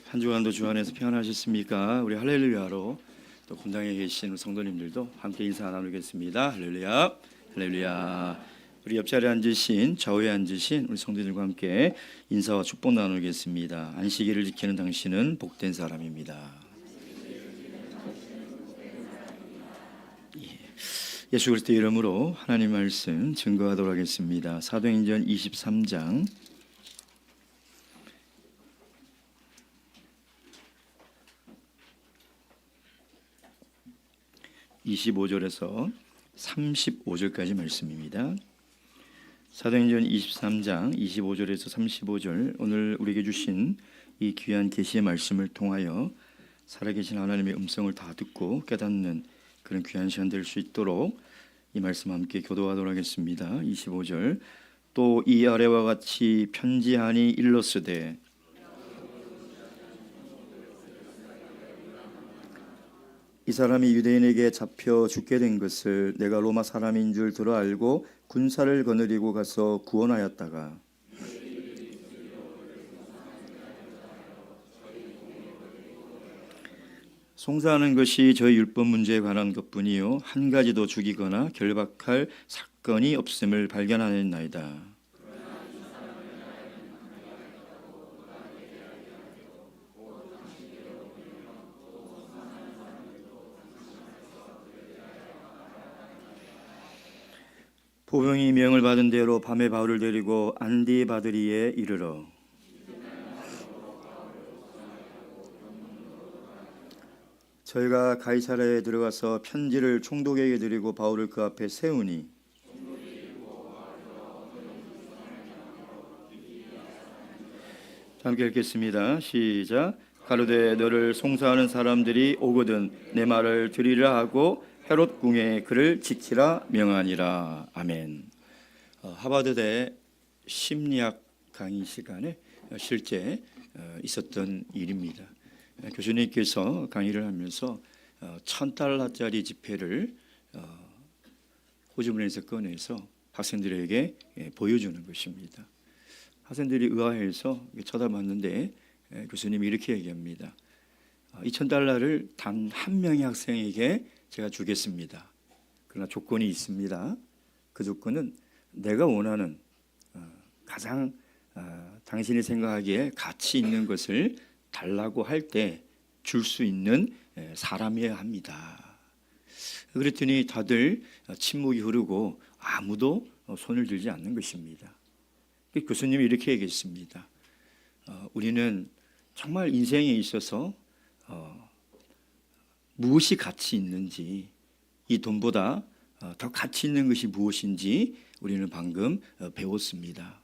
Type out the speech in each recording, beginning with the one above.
한 주간도 주 안에서 평안하셨습니까? 우리 할렐루야로 또 분당에 계신 성도님들도 함께 인사 나누겠습니다. 할렐루야, 할렐루야. 우리 옆자리에 앉으신, 좌우에 앉으신 우리 성도들과 함께 인사와 축복 나누겠습니다. 안식일을 지키는 당신은 복된 사람입니다. 예수 그리스도 이름으로 하나님 말씀 증거하도록 하겠습니다. 사도행전 23장 25절에서 35절까지 말씀입니다. 사도행전 23장 25절에서 35절, 오늘 우리에게 주신 이 귀한 계시의 말씀을 통하여 살아계신 하나님의 음성을 다 듣고 깨닫는 그런 귀한 시간 될 수 있도록 이 말씀 함께 교도하도록 하겠습니다. 25절, 또 이 아래와 같이 편지하니 일렀으되 이 사람이 유대인에게 잡혀 죽게 된 것을 내가 로마 사람인 줄 들어 알고 군사를 거느리고 가서 구원하였다가 송사하는 것이 저희 율법 문제에 관한 것뿐이요 한 가지도 죽이거나 결박할 사건이 없음을 발견하였나이다. 보병이 명을 받은 대로 밤에 바울을 데리고 안디바드리에 이르러 저희가 가이사랴에 들어가서 편지를 총독에게 드리고 바울을 그 앞에 세우니 함께 읽겠습니다. 시작. 가로되 너를 송사하는 사람들이 오거든 내 말을 들으라 하고 헤롯 궁에 그를 지키라 명하니라. 아멘. 하버드대 심리학 강의 시간에 실제 있었던 일입니다. 교수님께서 강의를 하면서 $1,000짜리 지폐를 호주머니에서 꺼내서 학생들에게 보여주는 것입니다. 학생들이 의아해서 쳐다봤는데 교수님이 이렇게 얘기합니다. 이 $1,000를 단 한 명의 학생에게 제가 주겠습니다. 그러나 조건이 있습니다. 그 조건은 내가 원하는 가장 당신이 생각하기에 가치 있는 것을 달라고 할 때 줄 수 있는 사람이어야 합니다. 그랬더니 다들 침묵이 흐르고 아무도 손을 들지 않는 것입니다. 교수님이 이렇게 얘기했습니다. 우리는 정말 인생에 있어서 무엇이 가치 있는지, 이 돈보다 더 가치 있는 것이 무엇인지 우리는 방금 배웠습니다.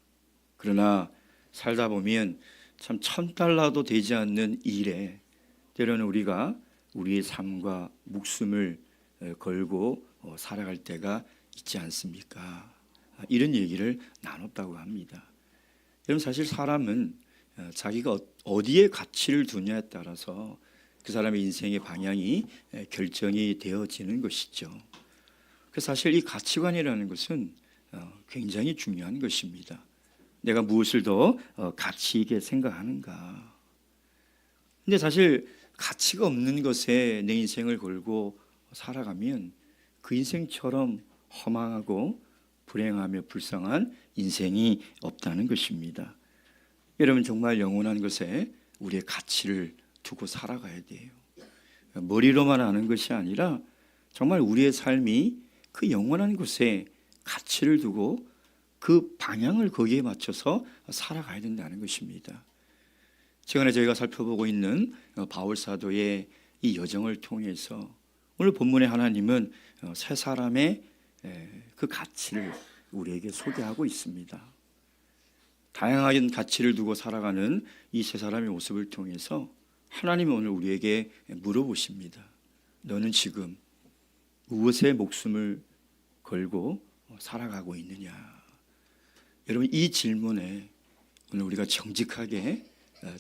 그러나 살다 보면 참 $1,000도 되지 않는 일에 때로는 우리가 우리의 삶과 목숨을 걸고 살아갈 때가 있지 않습니까? 이런 얘기를 나눴다고 합니다. 여러분, 사실 사람은 자기가 어디에 가치를 두냐에 따라서 그 사람의 인생의 방향이 결정이 되어지는 것이죠. 그래서 사실 이 가치관이라는 것은 굉장히 중요한 것입니다. 내가 무엇을 더 가치 있게 생각하는가. 근데 사실 가치가 없는 것에 내 인생을 걸고 살아가면 그 인생처럼 허망하고 불행하며 불쌍한 인생이 없다는 것입니다. 여러분, 정말 영원한 것에 우리의 가치를 두고 살아가야 돼요. 머리로만 아는 것이 아니라 정말 우리의 삶이 그 영원한 곳에 가치를 두고 그 방향을 거기에 맞춰서 살아가야 된다는 것입니다. 최근에 저희가 살펴보고 있는 바울 사도의 이 여정을 통해서 오늘 본문의 하나님은 세 사람의 그 가치를 우리에게 소개하고 있습니다. 다양한 가치를 두고 살아가는 이 세 사람의 모습을 통해서 하나님은 오늘 우리에게 물어보십니다. 너는 지금 무엇에 목숨을 걸고 살아가고 있느냐? 여러분, 이 질문에 오늘 우리가 정직하게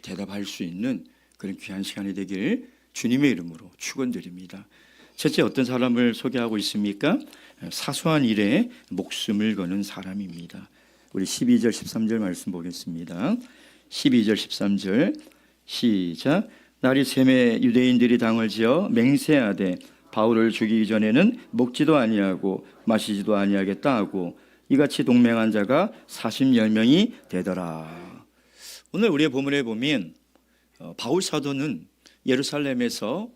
대답할 수 있는 그런 귀한 시간이 되길 주님의 이름으로 축원드립니다. 첫째, 어떤 사람을 소개하고 있습니까? 사소한 일에 목숨을 거는 사람입니다. 우리 12절 13절 말씀 보겠습니다. 12절 13절, 시작. 날이 새매 유대인들이 당을 지어 맹세하되 바울을 죽이기 전에는 먹지도 아니하고 마시지도 아니하겠다 하고 이같이 동맹한 자가 40여 명이 되더라. 오늘 우리의 본문에 보면 바울 사도는 예루살렘에서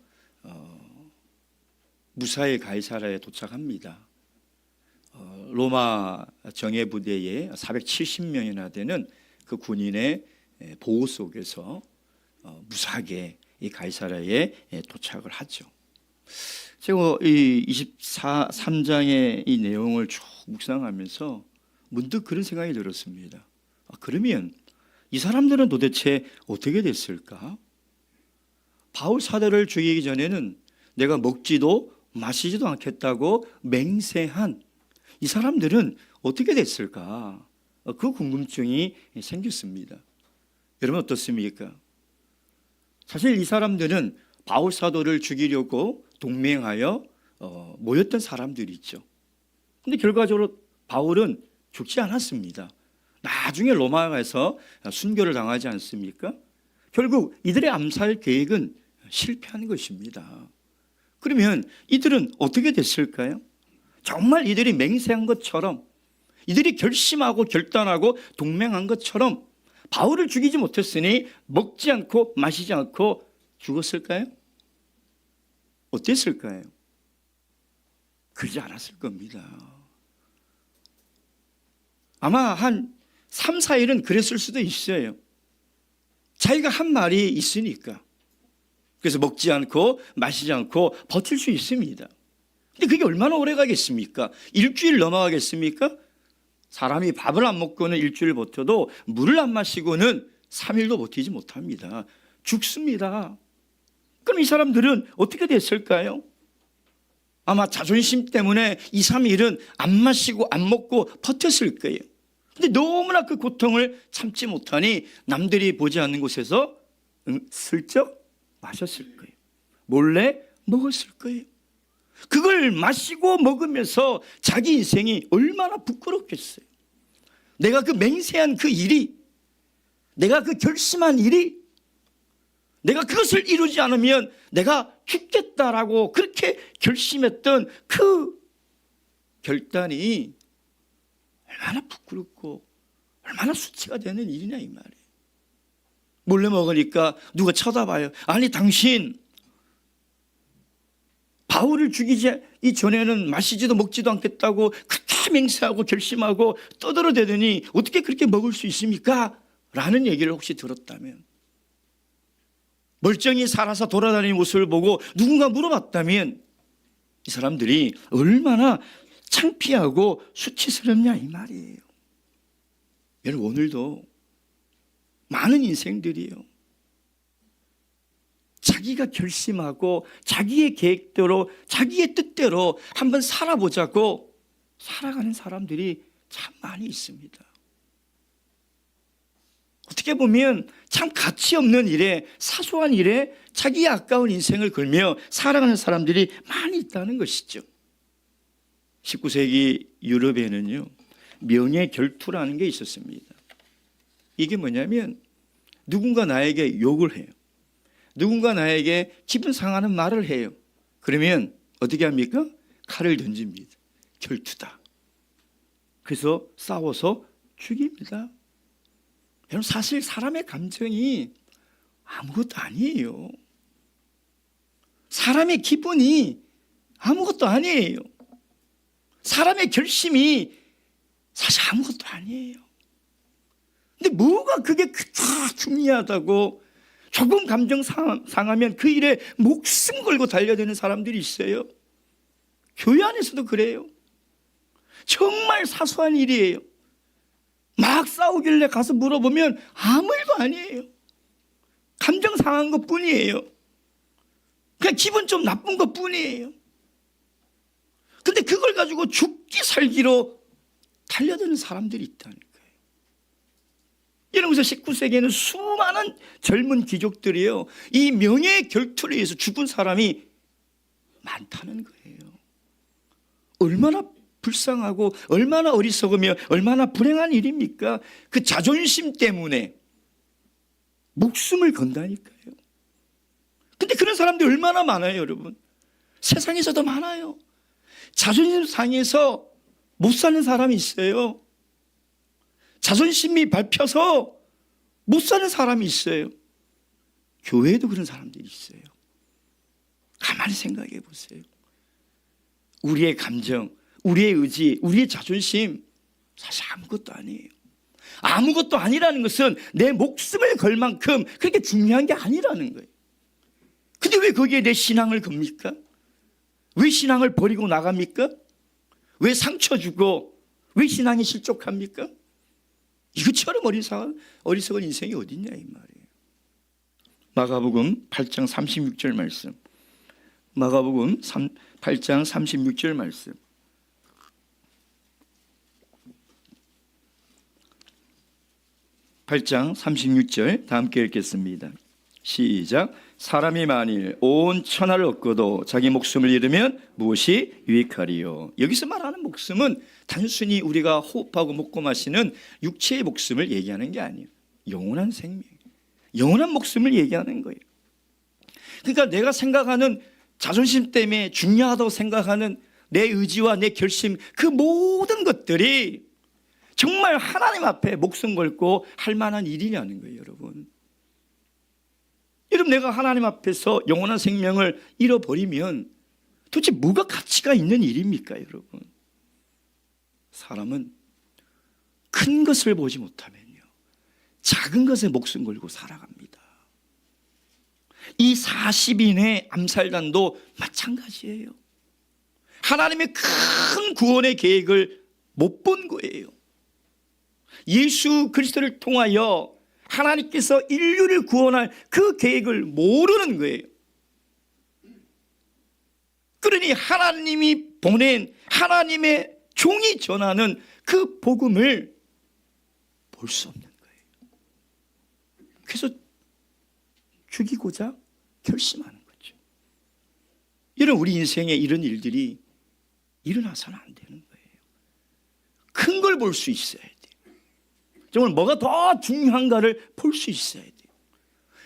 무사히 가이사랴에 도착합니다. 로마 정예부대에 470명이나 되는 그 군인의 보호 속에서 무사하게 이 가이사랴에 도착을 하죠. 제가 이 23장의 이 내용을 쭉 묵상하면서 문득 그런 생각이 들었습니다. 그러면 이 사람들은 도대체 어떻게 됐을까? 바울 사도를 죽이기 전에는 내가 먹지도 마시지도 않겠다고 맹세한 이 사람들은 어떻게 됐을까? 그 궁금증이 생겼습니다. 여러분 어떻습니까? 사실 이 사람들은 바울 사도를 죽이려고 동맹하여 모였던 사람들이죠. 그런데 결과적으로 바울은 죽지 않았습니다. 나중에 로마에서 순교를 당하지 않습니까? 결국 이들의 암살 계획은 실패한 것입니다. 그러면 이들은 어떻게 됐을까요? 정말 이들이 맹세한 것처럼, 이들이 결심하고 결단하고 동맹한 것처럼 바울을 죽이지 못했으니 먹지 않고 마시지 않고 죽었을까요? 어땠을까요? 그러지 않았을 겁니다. 아마 한 3, 4일은 그랬을 수도 있어요. 자기가 한 말이 있으니까. 그래서 먹지 않고 마시지 않고 버틸 수 있습니다. 근데 그게 얼마나 오래 가겠습니까? 일주일 넘어가겠습니까? 사람이 밥을 안 먹고는 일주일 버텨도 물을 안 마시고는 3일도 버티지 못합니다. 죽습니다. 그럼 이 사람들은 어떻게 됐을까요? 아마 자존심 때문에 2, 3일은 안 마시고 안 먹고 버텼을 거예요. 근데 너무나 그 고통을 참지 못하니 남들이 보지 않는 곳에서 슬쩍 마셨을 거예요. 몰래 먹었을 거예요. 그걸 마시고 먹으면서 자기 인생이 얼마나 부끄럽겠어요. 내가 그 맹세한 그 일이, 내가 그 결심한 일이, 내가 그것을 이루지 않으면 내가 죽겠다라고 그렇게 결심했던 그 결단이 얼마나 부끄럽고 얼마나 수치가 되는 일이냐 이 말이에요. 몰래 먹으니까 누가 쳐다봐요. 아니 당신 바울을 죽이기 전에는 마시지도 먹지도 않겠다고 그렇게 맹세하고 결심하고 떠들어대더니 어떻게 그렇게 먹을 수 있습니까? 라는 얘기를 혹시 들었다면, 멀쩡히 살아서 돌아다니는 모습을 보고 누군가 물어봤다면 이 사람들이 얼마나 창피하고 수치스럽냐 이 말이에요. 여러분 오늘도 많은 인생들이요, 자기가 결심하고 자기의 계획대로 자기의 뜻대로 한번 살아보자고 살아가는 사람들이 참 많이 있습니다. 어떻게 보면 참 가치 없는 일에, 사소한 일에 자기의 아까운 인생을 걸며 살아가는 사람들이 많이 있다는 것이죠. 19세기 유럽에는요, 명예 결투라는 게 있었습니다. 이게 뭐냐면 누군가 나에게 욕을 해요. 누군가 나에게 기분 상하는 말을 해요. 그러면 어떻게 합니까? 칼을 던집니다. 결투다. 그래서 싸워서 죽입니다. 여러분 사실 사람의 감정이 아무것도 아니에요. 사람의 기분이 아무것도 아니에요. 사람의 결심이 사실 아무것도 아니에요. 근데 뭐가 그게 다 중요하다고 조금 감정 상하면 그 일에 목숨 걸고 달려드는 사람들이 있어요. 교회 안에서도 그래요. 정말 사소한 일이에요. 막 싸우길래 가서 물어보면 아무 일도 아니에요. 감정 상한 것 뿐이에요. 그냥 기분 좀 나쁜 것 뿐이에요. 근데 그걸 가지고 죽기 살기로 달려드는 사람들이 있다는 거예요. 여러분, 19세기에는 수많은 젊은 귀족들이요, 이 명예의 결투를 위해서 죽은 사람이 많다는 거예요. 얼마나 불쌍하고 얼마나 어리석으며 얼마나 불행한 일입니까? 그 자존심 때문에 목숨을 건다니까요. 근데 그런 사람들이 얼마나 많아요, 여러분. 세상에서도 많아요. 자존심 상해서 못 사는 사람이 있어요. 자존심이 밟혀서 못 사는 사람이 있어요. 교회에도 그런 사람들이 있어요. 가만히 생각해 보세요. 우리의 감정, 우리의 의지, 우리의 자존심 사실 아무것도 아니에요. 아무것도 아니라는 것은 내 목숨을 걸 만큼 그렇게 중요한 게 아니라는 거예요. 근데 왜 거기에 내 신앙을 겁니까? 왜 신앙을 버리고 나갑니까? 왜 상처 주고 왜 신앙이 실족합니까? 이것처럼 어리석은 인생이 어딨냐 이 말이에요. 마가복음 8장 36절 말씀. 마가복음 8장 36절 말씀. (8장 36절) 다 함께 읽겠습니다. 시작. 사람이 만일 온 천하를 얻고도 자기 목숨을 잃으면 무엇이 유익하리요? 여기서 말하는 목숨은 단순히 우리가 호흡하고 먹고 마시는 육체의 목숨을 얘기하는 게 아니에요. 영원한 생명, 영원한 목숨을 얘기하는 거예요. 그러니까 내가 생각하는 자존심 때문에 중요하다고 생각하는 내 의지와 내 결심, 그 모든 것들이 정말 하나님 앞에 목숨 걸고 할 만한 일이냐는 거예요, 여러분. 여러분, 내가 하나님 앞에서 영원한 생명을 잃어버리면 도대체 뭐가 가치가 있는 일입니까, 여러분? 사람은 큰 것을 보지 못하면요, 작은 것에 목숨 걸고 살아갑니다. 이 40인의 암살단도 마찬가지예요. 하나님의 큰 구원의 계획을 못 본 거예요. 예수 그리스도를 통하여 하나님께서 인류를 구원할 그 계획을 모르는 거예요. 그러니 하나님이 보낸 하나님의 종이 전하는 그 복음을 볼 수 없는 거예요. 그래서 죽이고자 결심하는 거죠. 여러분, 우리 인생에 이런 일들이 일어나서는 안 되는 거예요. 큰 걸 볼 수 있어야 돼요. 정말 뭐가 더 중요한가를 볼 수 있어야 돼요.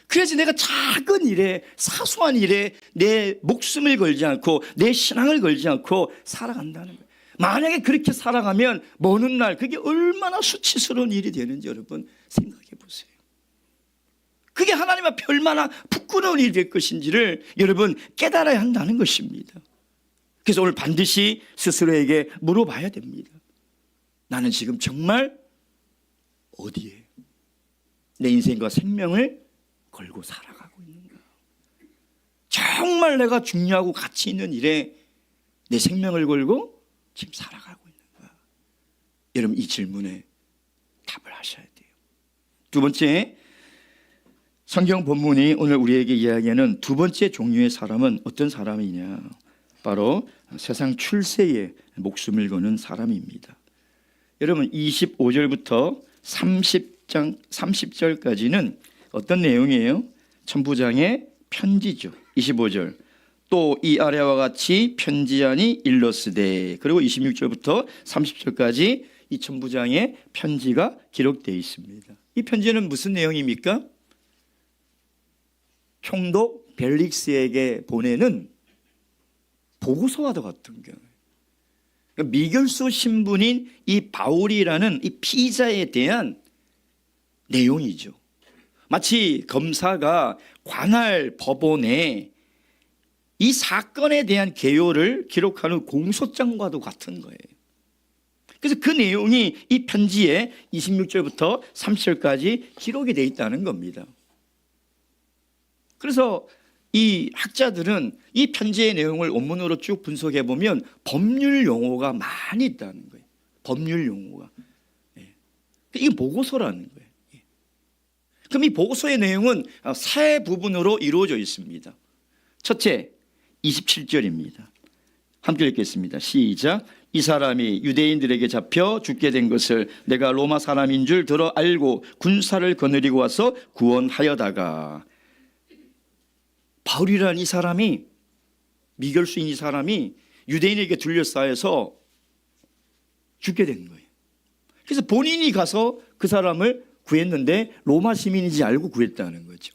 그래야지 내가 작은 일에, 사소한 일에 내 목숨을 걸지 않고 내 신앙을 걸지 않고 살아간다는 거예요. 만약에 그렇게 살아가면 먼 훗날 그게 얼마나 수치스러운 일이 되는지 여러분 생각해 보세요. 그게 하나님 앞에 얼마나 부끄러운 일이 될 것인지를 여러분 깨달아야 한다는 것입니다. 그래서 오늘 반드시 스스로에게 물어봐야 됩니다. 나는 지금 정말 어디에 내 인생과 생명을 걸고 살아가고 있는가? 정말 내가 중요하고 가치 있는 일에 내 생명을 걸고 지금 살아가고 있는가? 여러분, 이 질문에 답을 하셔야 돼요. 두 번째, 성경 본문이 오늘 우리에게 이야기하는 두 번째 종류의 사람은 어떤 사람이냐? 바로 세상 출세에 목숨을 거는 사람입니다. 여러분, 25절부터 30절까지는 어떤 내용이에요? 천부장의 편지죠. 25절. 또 이 아래와 같이 편지하니 일러스되. 그리고 26절부터 30절까지 이 천부장의 편지가 기록되어 있습니다. 이 편지는 무슨 내용입니까? 총독 벨릭스에게 보내는 보고서와도 같은 경우예요. 미결소 신분인 이 바울이라는 이 피의자에 대한 내용이죠. 마치 검사가 관할 법원에 이 사건에 대한 개요를 기록하는 공소장과도 같은 거예요. 그래서 그 내용이 이 편지에 26절부터 30절까지 기록이 되어 있다는 겁니다. 그래서 이 학자들은 이 편지의 내용을 원문으로 쭉 분석해 보면 법률 용어가 많이 있다는 거예요. 법률 용어가. 이게 보고서라는 거예요. 그럼 이 보고서의 내용은 세 부분으로 이루어져 있습니다. 첫째, 27절입니다. 함께 읽겠습니다. 시작. 이 사람이 유대인들에게 잡혀 죽게 된 것을 내가 로마 사람인 줄 들어 알고 군사를 거느리고 와서 구원하여다가. 바울이라는 이 사람이, 미결수인 이 사람이 유대인에게 둘러싸여서 죽게 된 거예요. 그래서 본인이 가서 그 사람을 구했는데 로마 시민인지 알고 구했다는 거죠.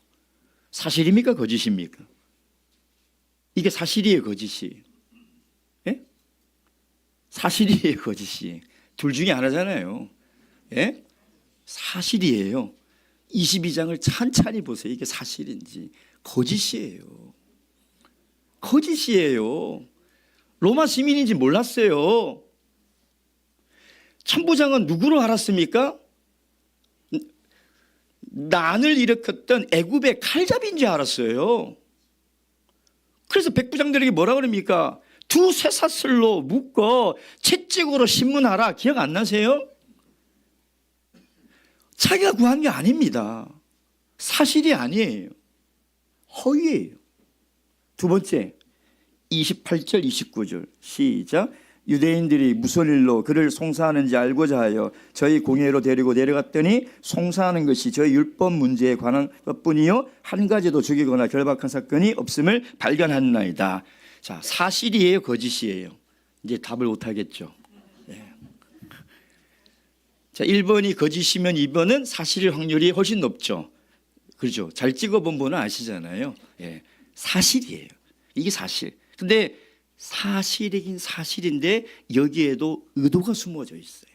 사실입니까? 거짓입니까? 이게 사실이에요, 거짓이에요? 예? 사실이에요, 거짓이에요? 둘 중에 하나잖아요. 예? 사실이에요. 22장을 찬찬히 보세요. 이게 사실인지. 거짓이에요. 거짓이에요. 로마 시민인지 몰랐어요. 천부장은 누구로 알았습니까? 난을 일으켰던 애굽의 칼잡이인 줄 알았어요. 그래서 백부장들에게 뭐라 그럽니까? 두 쇠사슬로 묶어 채찍으로 신문하라. 기억 안 나세요? 자기가 구한 게 아닙니다. 사실이 아니에요. 허위예요. 두 번째, 28절 29절 시작. 유대인들이 무슨 일로 그를 송사하는지 알고자 하여 저희 공회로 데리고 내려갔더니 송사하는 것이 저희 율법 문제에 관한 것뿐이요 한 가지도 죽이거나 결박한 사건이 없음을 발견했나이다. 자, 사실이에요, 거짓이에요? 이제 답을 못하겠죠. 네. 자, 1번이 거짓이면 2번은 사실일 확률이 훨씬 높죠. 그렇죠. 잘 찍어본 분은 아시잖아요. 예, 사실이에요. 이게 사실. 근데 사실이긴 사실인데 여기에도 의도가 숨어져 있어요.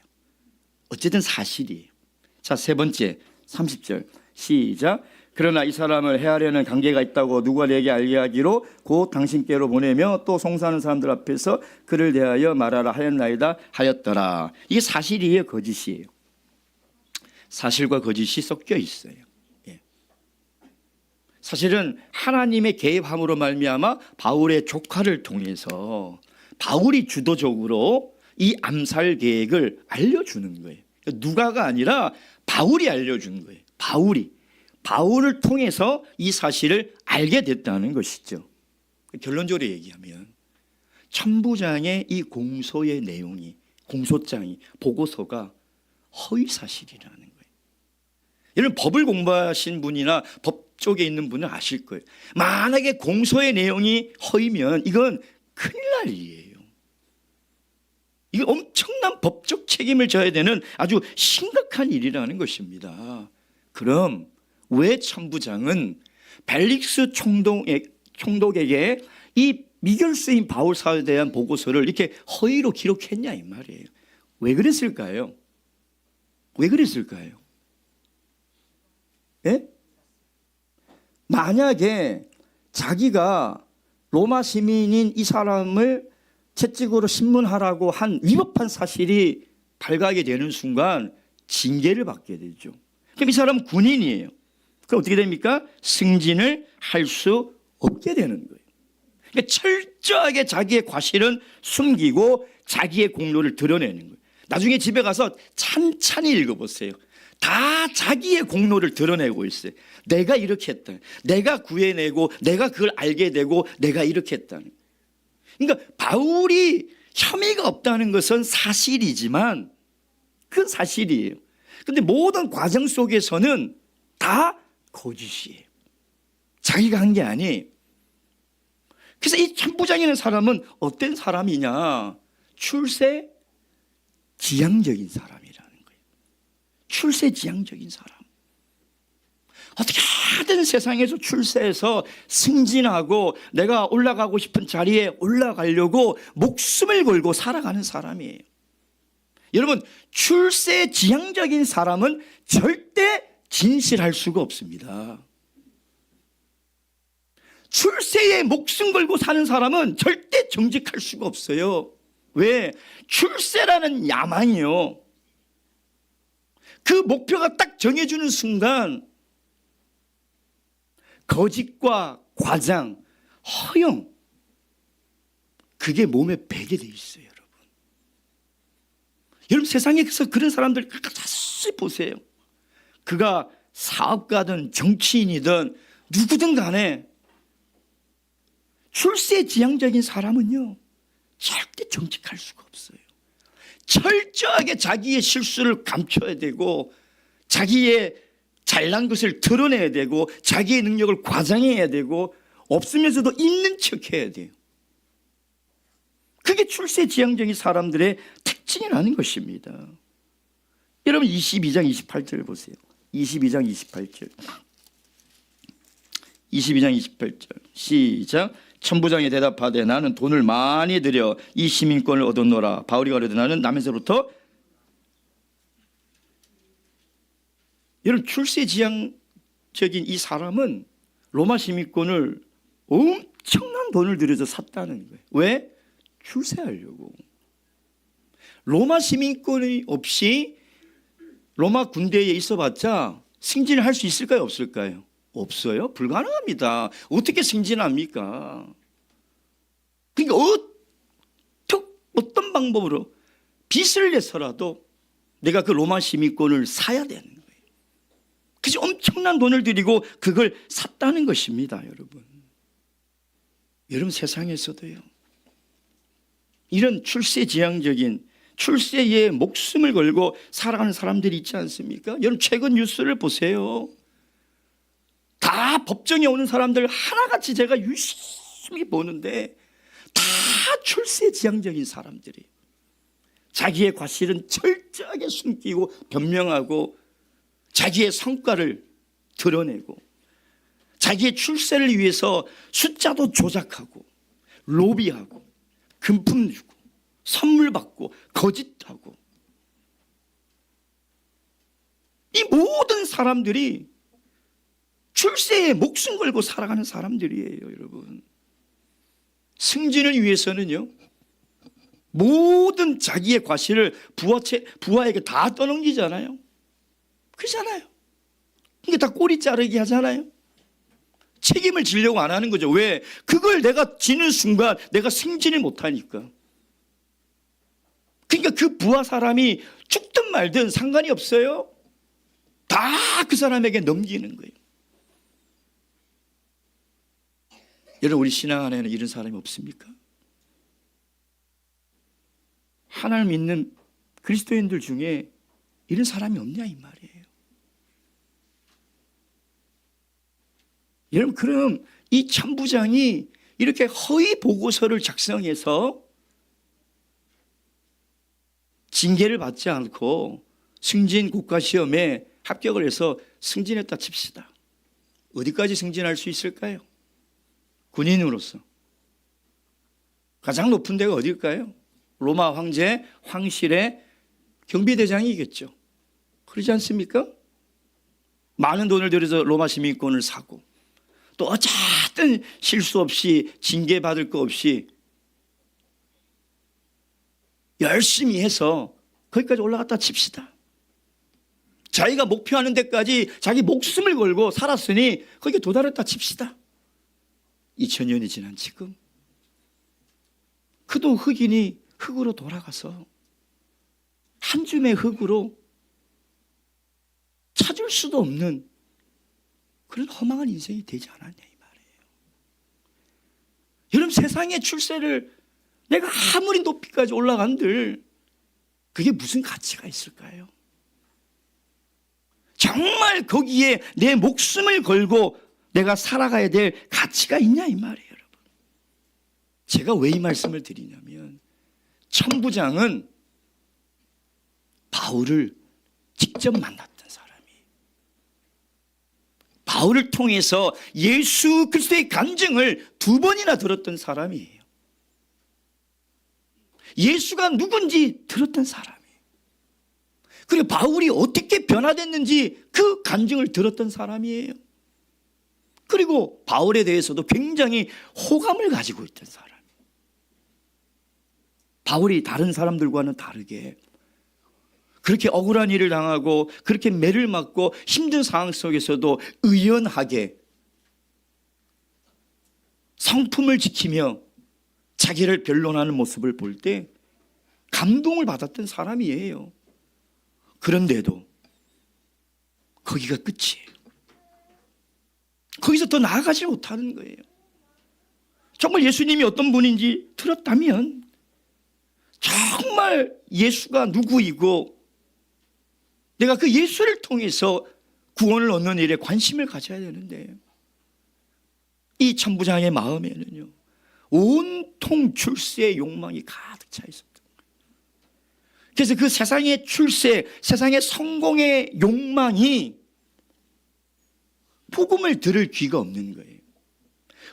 어쨌든 사실이에요. 자, 세 번째 30절 시작. 그러나 이 사람을 해하려는 관계가 있다고 누가 내게 알게 하기로 곧 당신께로 보내며 또 송사하는 사람들 앞에서 그를 대하여 말하라 하였나이다 하였더라. 이게 사실이에요, 거짓이에요? 사실과 거짓이 섞여 있어요. 사실은 하나님의 개입함으로 말미암아 바울의 조카를 통해서 바울이 주도적으로 이 암살 계획을 알려주는 거예요. 누가가 아니라 바울이 알려준 거예요. 바울을 통해서 이 사실을 알게 됐다는 것이죠. 결론적으로 얘기하면 천부장의 이 공소의 내용이, 공소장이, 보고서가 허위 사실이라는 거예요. 여러분, 법을 공부하신 분이나 법 쪽에 있는 분은 아실 거예요. 만약에 공소의 내용이 허위면 이건 큰일 날 일이에요. 이게 엄청난 법적 책임을 져야 되는 아주 심각한 일이라는 것입니다. 그럼 왜 천부장은 벨릭스 총독에게 이 미결수인 바울 사도에 대한 보고서를 이렇게 허위로 기록했냐 이 말이에요. 왜 그랬을까요? 왜 그랬을까요? 예? 만약에 자기가 로마 시민인 이 사람을 채찍으로 신문하라고 한 위법한 사실이 발각이 되는 순간 징계를 받게 되죠. 그럼 이 사람은 군인이에요. 그럼 어떻게 됩니까? 승진을 할 수 없게 되는 거예요. 그러니까 철저하게 자기의 과실은 숨기고 자기의 공로를 드러내는 거예요. 나중에 집에 가서 찬찬히 읽어보세요. 다 자기의 공로를 드러내고 있어요. 내가 이렇게 했다. 내가 구해내고 내가 그걸 알게 되고 내가 이렇게 했다는. 그러니까 바울이 혐의가 없다는 것은 사실이지만 그건 사실이에요. 그런데 모든 과정 속에서는 다 거짓이에요. 자기가 한 게 아니에요. 그래서 이 천부장이라는 사람은 어떤 사람이냐? 출세 지향적인 사람이라는 거예요. 출세지향적인 사람. 어떻게 하든 세상에서 출세해서 승진하고 내가 올라가고 싶은 자리에 올라가려고 목숨을 걸고 살아가는 사람이에요. 여러분, 출세지향적인 사람은 절대 진실할 수가 없습니다. 출세에 목숨 걸고 사는 사람은 절대 정직할 수가 없어요. 왜? 출세라는 야망이요. 그 목표가 딱 정해주는 순간 거짓과 과장, 허용, 그게 몸에 배게 돼 있어요, 여러분. 여러분, 세상에서 그런 사람들 자세히 보세요. 그가 사업가든 정치인이든 누구든 간에 출세지향적인 사람은요 절대 정직할 수가 없어요. 철저하게 자기의 실수를 감춰야 되고 자기의 잘난 것을 드러내야 되고 자기의 능력을 과장해야 되고 없으면서도 있는 척해야 돼요. 그게 출세지향적인 사람들의 특징이라는 것입니다. 여러분, 22장 28절 보세요. 22장 28절. 22장 28절 시작. 천부장이 대답하되 나는 돈을 많이 들여 이 시민권을 얻었노라. 바울이 가로되 나는 남에서부터. 여러분, 출세지향적인 이 사람은 로마 시민권을 엄청난 돈을 들여서 샀다는 거예요. 왜? 출세하려고. 로마 시민권이 없이 로마 군대에 있어봤자 승진을 할 수 있을까요? 없을까요? 없어요. 불가능합니다. 어떻게 승진합니까? 그러니까 어떤 방법으로 빚을 내서라도 내가 그 로마 시민권을 사야 되는 거예요. 그래서 엄청난 돈을 들이고 그걸 샀다는 것입니다. 여러분 세상에서도요, 이런 출세지향적인 출세에 목숨을 걸고 살아가는 사람들이 있지 않습니까? 여러분 최근 뉴스를 보세요. 다 법정에 오는 사람들 하나같이 제가 유심히 보는데 다 출세지향적인 사람들이 자기의 과실은 철저하게 숨기고 변명하고 자기의 성과를 드러내고 자기의 출세를 위해서 숫자도 조작하고 로비하고 금품 주고 선물 받고 거짓하고, 이 모든 사람들이 출세에 목숨 걸고 살아가는 사람들이에요. 여러분, 승진을 위해서는요 모든 자기의 과실을 부하에게 다 떠넘기잖아요. 그렇잖아요. 이게 다 꼬리 자르기 하잖아요. 책임을 지려고 안 하는 거죠. 왜? 그걸 내가 지는 순간 내가 승진을 못하니까. 그러니까 그 부하 사람이 죽든 말든 상관이 없어요. 다 그 사람에게 넘기는 거예요. 여러분, 우리 신앙 안에는 이런 사람이 없습니까? 하나님 믿는 그리스도인들 중에 이런 사람이 없냐 이 말이에요. 여러분, 그럼 이 천부장이 이렇게 허위 보고서를 작성해서 징계를 받지 않고 승진 국가시험에 합격을 해서 승진했다 칩시다. 어디까지 승진할 수 있을까요? 군인으로서 가장 높은 데가 어딜까요? 로마 황제 황실의 경비대장이겠죠. 그러지 않습니까? 많은 돈을 들여서 로마 시민권을 사고 또 어쨌든 실수 없이 징계받을 거 없이 열심히 해서 거기까지 올라갔다 칩시다. 자기가 목표하는 데까지 자기 목숨을 걸고 살았으니 거기에 도달했다 칩시다. 2000년이 지난 지금 그도 흑인이 흙으로 돌아가서 한 줌의 흙으로 찾을 수도 없는 그런 허망한 인생이 되지 않았냐 이 말이에요. 여러분, 세상의 출세를 내가 아무리 높이까지 올라간들 그게 무슨 가치가 있을까요? 정말 거기에 내 목숨을 걸고 내가 살아가야 될 가치가 있냐 이 말이에요. 여러분, 제가 왜 이 말씀을 드리냐면 천부장은 바울을 직접 만났던 사람이에요. 바울을 통해서 예수 그리스도의 간증을 2번이나 들었던 사람이에요. 예수가 누군지 들었던 사람이에요. 그리고 바울이 어떻게 변화됐는지 그 간증을 들었던 사람이에요. 그리고 바울에 대해서도 굉장히 호감을 가지고 있던 사람이에요. 바울이 다른 사람들과는 다르게 그렇게 억울한 일을 당하고 그렇게 매를 맞고 힘든 상황 속에서도 의연하게 성품을 지키며 자기를 변론하는 모습을 볼 때 감동을 받았던 사람이에요. 그런데도 거기가 끝이에요. 거기서 더 나아가지 못하는 거예요. 정말 예수님이 어떤 분인지 들었다면 정말 예수가 누구이고 내가 그 예수를 통해서 구원을 얻는 일에 관심을 가져야 되는데 이 천부장의 마음에는요 온통 출세의 욕망이 가득 차 있었던 거예요. 그래서 그 세상의 출세, 세상의 성공의 욕망이 복음을 들을 귀가 없는 거예요.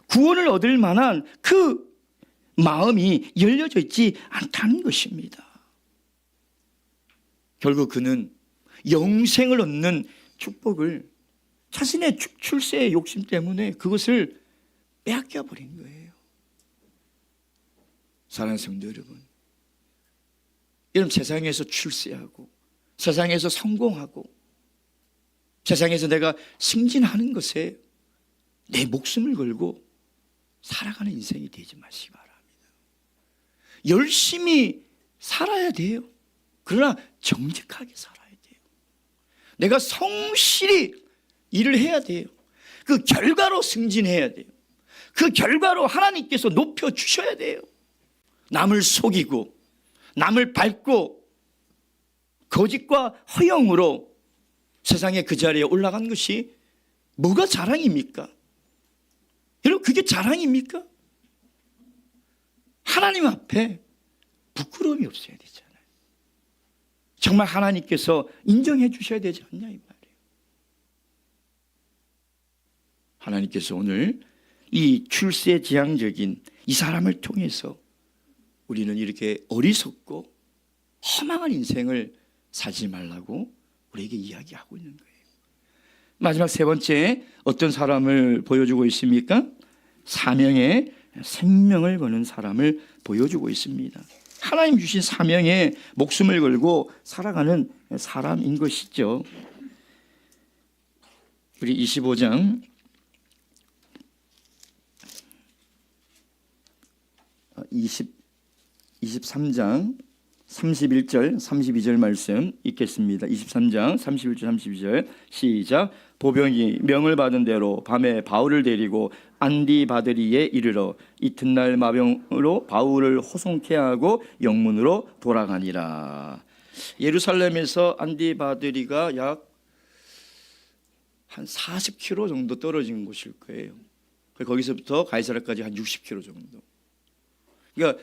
구원을 얻을 만한 그 마음이 열려져 있지 않다는 것입니다. 결국 그는 영생을 얻는 축복을 자신의 출세의 욕심 때문에 그것을 빼앗겨 버린 거예요. 사랑하는 성도 여러분, 여러분 세상에서 출세하고 세상에서 성공하고 세상에서 내가 승진하는 것에 내 목숨을 걸고 살아가는 인생이 되지 마시기 바랍니다. 열심히 살아야 돼요. 그러나 정직하게 살아야 돼요. 내가 성실히 일을 해야 돼요. 그 결과로 승진해야 돼요. 그 결과로 하나님께서 높여주셔야 돼요. 남을 속이고 남을 밟고 거짓과 허영으로 세상의 그 자리에 올라간 것이 뭐가 자랑입니까? 여러분, 그게 자랑입니까? 하나님 앞에 부끄러움이 없어야 되잖아요. 정말 하나님께서 인정해 주셔야 되지 않냐 이 말이에요. 하나님께서 오늘 이 출세지향적인 이 사람을 통해서 우리는 이렇게 어리석고 허망한 인생을 살지 말라고 우리에게 이야기하고 있는 거예요. 마지막 세 번째, 어떤 사람을 보여주고 있습니까? 사명에 생명을 거는 사람을 보여주고 있습니다. 하나님 주신 사명에 목숨을 걸고 살아가는 사람인 것이죠. 우리 25장 23장 31절 32절 말씀 읽겠습니다. 23장 31절 32절 시작. 보병이 명을 받은 대로 밤에 바울을 데리고 안디바드리에 이르러 이튿날 마병으로 바울을 호송케 하고 영문으로 돌아가니라. 예루살렘에서 안디바드리가 약 한 40km 정도 떨어진 곳일 거예요. 거기서부터 가이사랴까지 한 60km 정도. 그러니까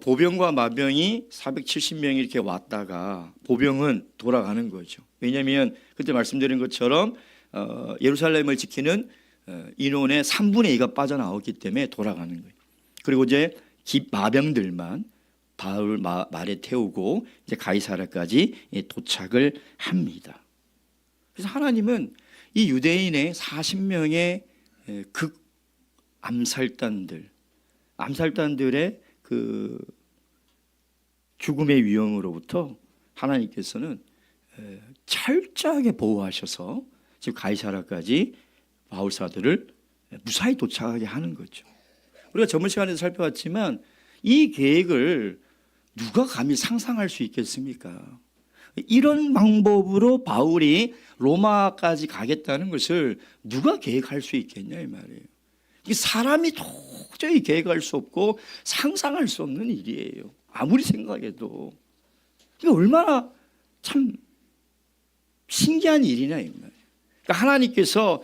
보병과 마병이 470명이 이렇게 왔다가 보병은 돌아가는 거죠. 왜냐하면 그때 말씀드린 것처럼 예루살렘을 지키는 인원의 3분의 2가 빠져나오기 때문에 돌아가는 거예요. 그리고 이제 마병들만 바울 말에 태우고 이제 가이사랴까지 도착을 합니다. 그래서 하나님은 이 유대인의 40명의 극 암살단들의 그 죽음의 위험으로부터 하나님께서는 철저하게 보호하셔서 지금 가이사랴까지 바울 사도를 무사히 도착하게 하는 거죠. 우리가 저번 시간에도 살펴봤지만 이 계획을 누가 감히 상상할 수 있겠습니까? 이런 방법으로 바울이 로마까지 가겠다는 것을 누가 계획할 수 있겠냐 이 말이에요. 이 사람이 도저히 계획할 수 없고 상상할 수 없는 일이에요. 아무리 생각해도. 이게 얼마나 참 신기한 일이냐 이 말이에요. 그러니까 하나님께서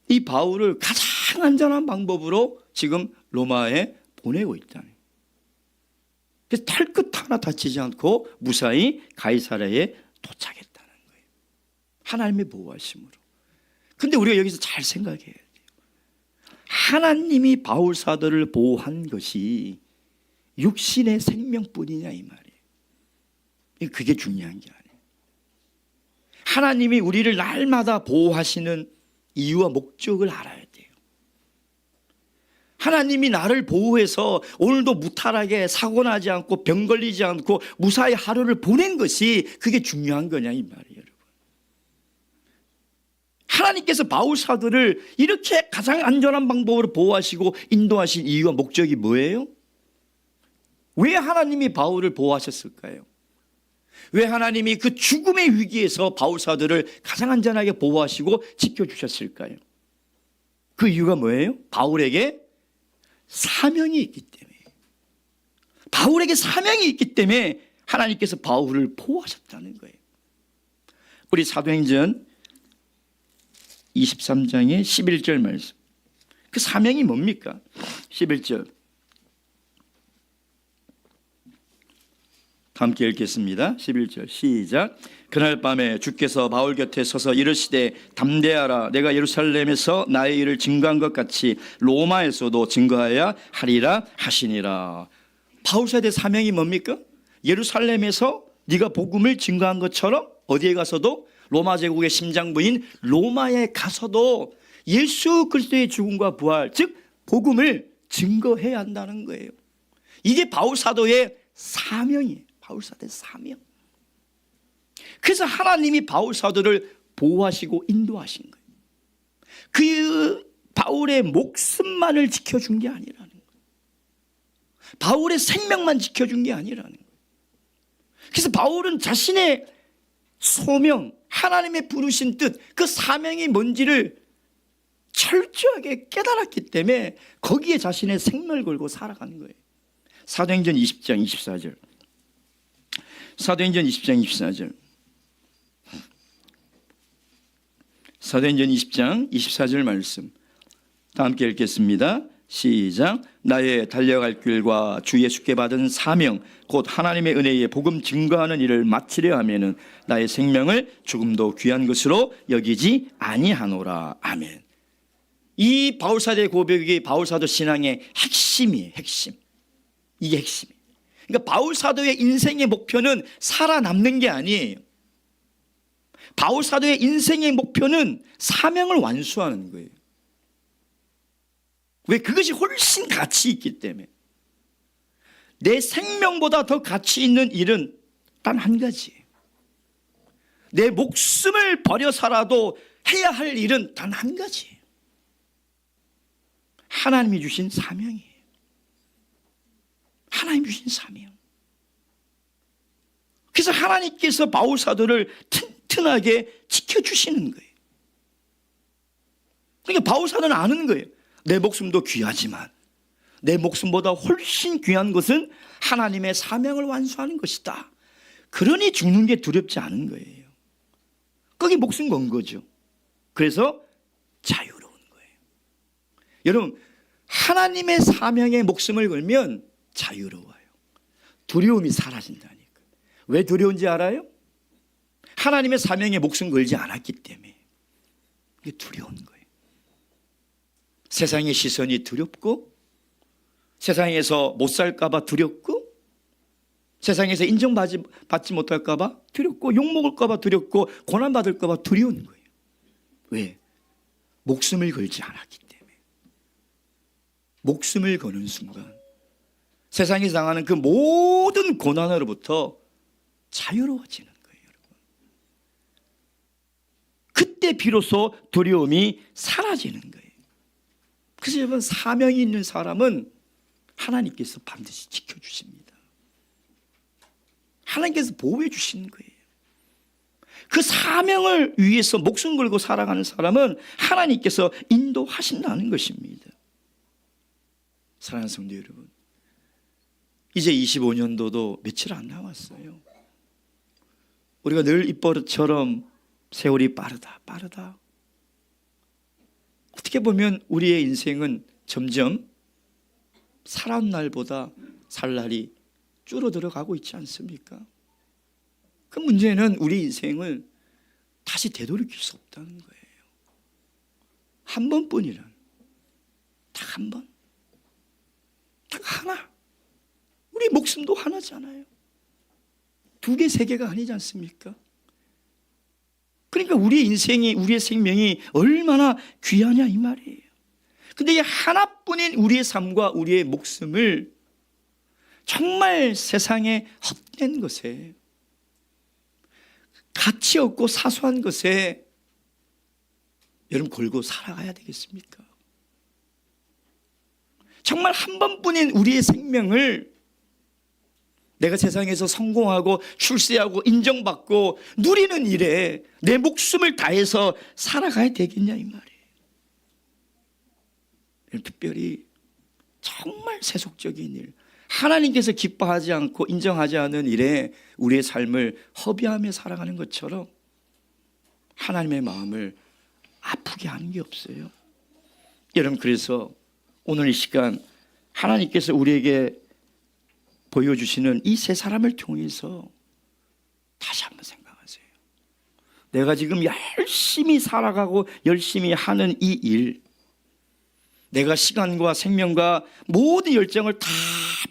이 바울을 가장 안전한 방법으로 지금 로마에 보내고 있다는 거예요. 그래서 털끝 하나 다치지 않고 무사히 가이사랴에 도착했다는 거예요. 하나님의 보호하심으로. 근데 우리가 여기서 잘 생각해야 돼요. 하나님이 바울 사도를 보호한 것이 육신의 생명뿐이냐 이 말이에요. 그게 중요한 게 아니에요. 하나님이 우리를 날마다 보호하시는 이유와 목적을 알아야 돼요. 하나님이 나를 보호해서 오늘도 무탈하게 사고나지 않고 병 걸리지 않고 무사히 하루를 보낸 것이 그게 중요한 거냐 이 말이에요. 여러분, 하나님께서 바울 사도를 이렇게 가장 안전한 방법으로 보호하시고 인도하신 이유와 목적이 뭐예요? 왜 하나님이 바울을 보호하셨을까요? 왜 하나님이 그 죽음의 위기에서 바울 사도를 가장 안전하게 보호하시고 지켜주셨을까요? 그 이유가 뭐예요? 바울에게 사명이 있기 때문에. 바울에게 사명이 있기 때문에 하나님께서 바울을 보호하셨다는 거예요. 우리 사도행전 23장의 11절 말씀. 그 사명이 뭡니까? 11절. 함께 읽겠습니다. 11절 시작. 그날 밤에 주께서 바울 곁에 서서 이르시되 담대하라. 내가 예루살렘에서 나의 일을 증거한 것 같이 로마에서도 증거하여야 하리라 하시니라. 바울 사도의 사명이 뭡니까? 예루살렘에서 네가 복음을 증거한 것처럼 어디에 가서도, 로마 제국의 심장부인 로마에 가서도 예수 그리스도의 죽음과 부활, 즉 복음을 증거해야 한다는 거예요. 이게 바울 사도의 사명이에요. 바울 사도의 사명. 그래서 하나님이 바울 사도를 보호하시고 인도하신 거예요. 그 바울의 목숨만을 지켜준 게 아니라는 거예요. 바울의 생명만 지켜준 게 아니라는 거예요. 그래서 바울은 자신의 소명, 하나님의 부르신 뜻, 그 사명이 뭔지를 철저하게 깨달았기 때문에 거기에 자신의 생명을 걸고 살아가는 거예요. 사도행전 20장 24절. 사도행전 20장 24절. 사도행전 20장 24절 말씀 다 함께 읽겠습니다. 시작. 나의 달려갈 길과 주 예수께 받은 사명 곧 하나님의 은혜의 복음 증거하는 일을 마치려 하면은 나의 생명을 조금도 귀한 것으로 여기지 아니하노라. 아멘. 이 바울사도의 고백이 바울사도 신앙의 핵심이에요. 핵심. 이게 핵심이에요. 그러니까 바울사도의 인생의 목표는 살아남는 게 아니에요. 바울사도의 인생의 목표는 사명을 완수하는 거예요. 왜? 그것이 훨씬 가치 있기 때문에. 내 생명보다 더 가치 있는 일은 단 한 가지예요. 내 목숨을 버려 살아도 해야 할 일은 단 한 가지예요. 하나님이 주신 사명이에요. 하나님이 주신 사명. 그래서 하나님께서 바울 사도를 튼튼하게 지켜주시는 거예요. 그러니까 바울 사도는 아는 거예요. 내 목숨도 귀하지만 내 목숨보다 훨씬 귀한 것은 하나님의 사명을 완수하는 것이다. 그러니 죽는 게 두렵지 않은 거예요. 거기 목숨 건 거죠. 그래서 자유로운 거예요. 여러분, 하나님의 사명에 목숨을 걸면 자유로워요. 두려움이 사라진다니까. 왜 두려운지 알아요? 하나님의 사명에 목숨 걸지 않았기 때문에. 이게 두려운 거예요. 세상의 시선이 두렵고, 세상에서 못 살까 봐 두렵고, 세상에서 인정받지 못할까 봐 두렵고, 욕먹을까 봐 두렵고, 고난받을까 봐 두려운 거예요. 왜? 목숨을 걸지 않았기 때문에. 목숨을 거는 순간 세상에서 당하는 그 모든 고난으로부터 자유로워지는 거예요, 여러분. 그때 비로소 두려움이 사라지는 거예요. 그래서 여러분, 사명이 있는 사람은 하나님께서 반드시 지켜주십니다. 하나님께서 보호해 주시는 거예요. 그 사명을 위해서 목숨 걸고 살아가는 사람은 하나님께서 인도하신다는 것입니다. 사랑하는 성도 여러분, 이제 25년도도 며칠 안 남았어요. 우리가 늘 입버릇처럼 세월이 빠르다 빠르다. 어떻게 보면 우리의 인생은 점점 살아온 날보다 살 날이 줄어들어 가고 있지 않습니까? 그 문제는 우리 인생을 다시 되돌이킬 수 없다는 거예요. 한 번뿐이란, 딱 한 번, 딱 하나. 우리 목숨도 하나잖아요. 두 개, 세 개가 아니지 않습니까? 그러니까 우리 인생이, 우리의 생명이 얼마나 귀하냐 이 말이에요. 근데 이 하나뿐인 우리의 삶과 우리의 목숨을 정말 세상에 헛된 것에, 가치 없고 사소한 것에 여러분 걸고 살아가야 되겠습니까? 정말 한 번뿐인 우리의 생명을 내가 세상에서 성공하고 출세하고 인정받고 누리는 일에 내 목숨을 다해서 살아가야 되겠냐 이 말이에요. 특별히 정말 세속적인 일, 하나님께서 기뻐하지 않고 인정하지 않은 일에 우리의 삶을 허비하며 살아가는 것처럼 하나님의 마음을 아프게 하는 게 없어요. 여러분, 그래서 오늘 이 시간 하나님께서 우리에게 보여주시는 이 세 사람을 통해서 다시 한번 생각하세요. 내가 지금 열심히 살아가고 열심히 하는 이 일, 내가 시간과 생명과 모든 열정을 다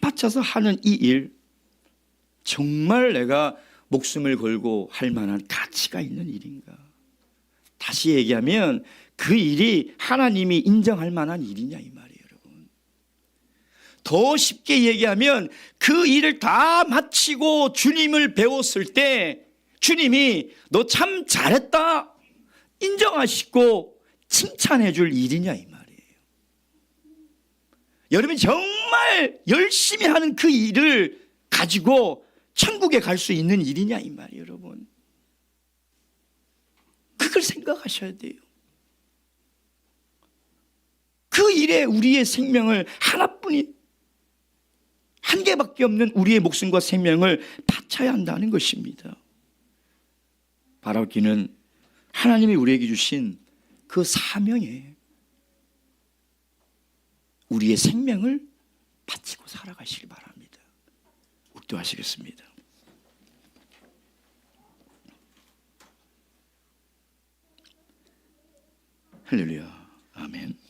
바쳐서 하는 이 일, 정말 내가 목숨을 걸고 할 만한 가치가 있는 일인가? 다시 얘기하면 그 일이 하나님이 인정할 만한 일이냐 이 말이에요, 여러분. 더 쉽게 얘기하면 그 일을 다 마치고 주님을 배웠을 때 주님이 너 참 잘했다 인정하시고 칭찬해 줄 일이냐 이 말이에요. 여러분이 정말 열심히 하는 그 일을 가지고 천국에 갈 수 있는 일이냐 이 말이에요, 여러분. 그걸 생각하셔야 돼요. 그 일에 우리의 생명을 하나뿐이, 한 개밖에 없는 우리의 목숨과 생명을 바쳐야 한다는 것입니다. 바라기는 하나님이 우리에게 주신 그 사명에 우리의 생명을 바치고 살아가시길 바랍니다. 묵도하시겠습니다. 할렐루야. 아멘.